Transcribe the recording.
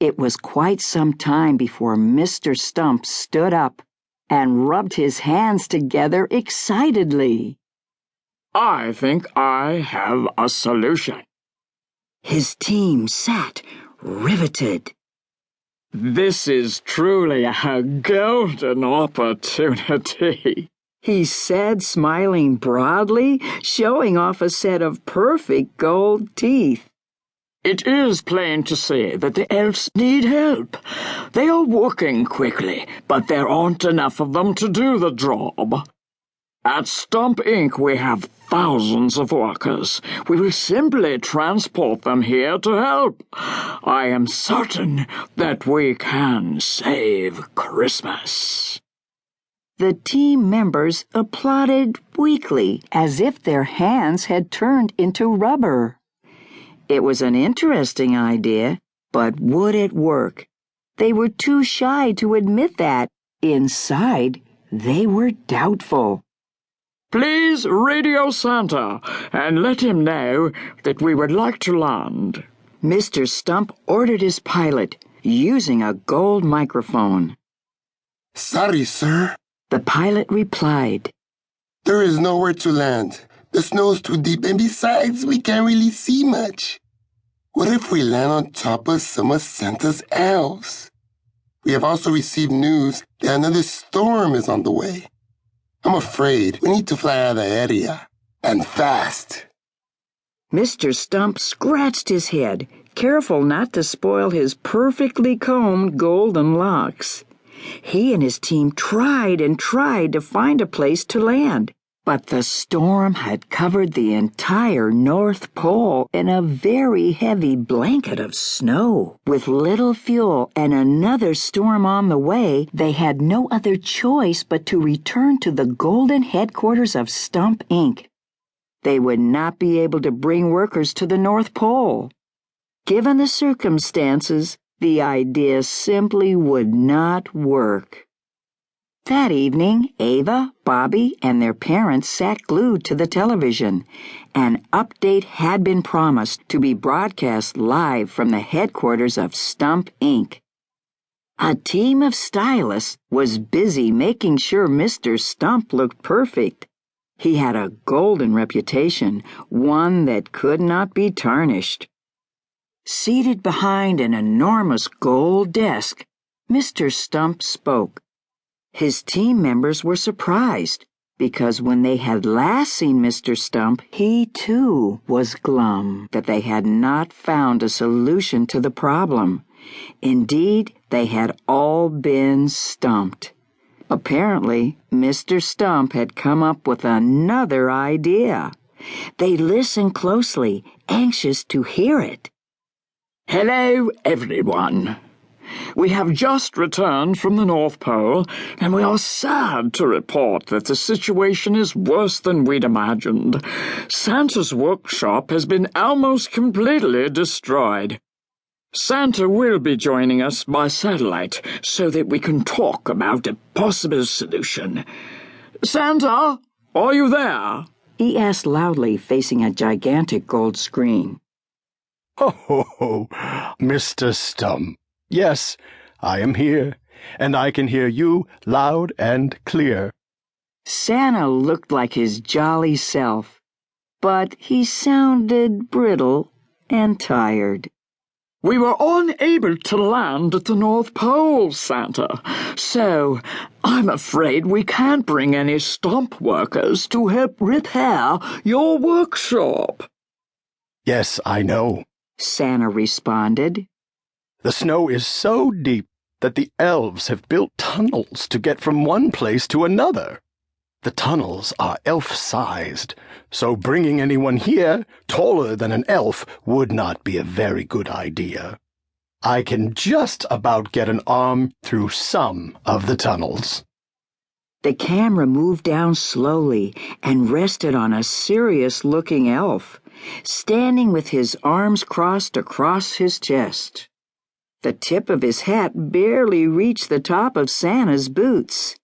It was quite some time before Mr. Stump stood up and rubbed his hands together excitedly. I think I have a solution. His team sat riveted. This is truly a golden opportunity, he said, smiling broadly, showing off a set of perfect gold teeth. It is plain to see that the elves need help. They are working quickly, but there aren't enough of them to do the job. At Stump Inc. we have thousands of workers. We will simply transport them here to help. I am certain that we can save Christmas. The team members applauded weakly, as if their hands had turned into rubber. It was an interesting idea, but would it work? They were too shy to admit that. Inside, they were doubtful. Please radio Santa and let him know that we would like to land. Mr. Stump ordered his pilot, using a gold microphone. Sorry, sir. The pilot replied. There is nowhere to land. The snow's too deep, and besides, we can't really see much. What if we land on top of some of Santa's elves? We have also received news that another storm is on the way. I'm afraid we need to fly out of the area, and fast. Mr. Stump scratched his head, careful not to spoil his perfectly combed golden locks. He and his team tried and tried to find a place to land, but the storm had covered the entire North Pole in a very heavy blanket of snow. With little fuel and another storm on the way, they had no other choice but to return to the golden headquarters of Stump Inc. They would not be able to bring workers to the North Pole. Given the circumstances, the idea simply would not work. That evening, Ava, Bobby, and their parents sat glued to the television. An update had been promised to be broadcast live from the headquarters of Stump Inc. A team of stylists was busy making sure Mr. Stump looked perfect. He had a golden reputation, one that could not be tarnished. Seated behind an enormous gold desk, Mr. Stump spoke. His team members were surprised, because when they had last seen Mr. Stump, he too was glum that they had not found a solution to the problem. Indeed, they had all been stumped. Apparently, Mr. Stump had come up with another idea. They listened closely, anxious to hear it. Hello, everyone. We have just returned from the North Pole, and we are sad to report that the situation is worse than we'd imagined. Santa's workshop has been almost completely destroyed. Santa will be joining us by satellite so that we can talk about a possible solution. Santa, are you there? He asked loudly, facing a gigantic gold screen. Oh, Mr. Stump. Yes, I am here, and I can hear you loud and clear. Santa looked like his jolly self, but he sounded brittle and tired. We were unable to land at the North Pole, Santa, so I'm afraid we can't bring any stump workers to help repair your workshop. Yes, I know, Santa responded. The snow is so deep that the elves have built tunnels to get from one place to another. The tunnels are elf-sized, so bringing anyone here taller than an elf would not be a very good idea. I can just about get an arm through some of the tunnels. The camera moved down slowly and rested on a serious-looking elf, standing with his arms crossed across his chest. The tip of his hat barely reached the top of Santa's boots.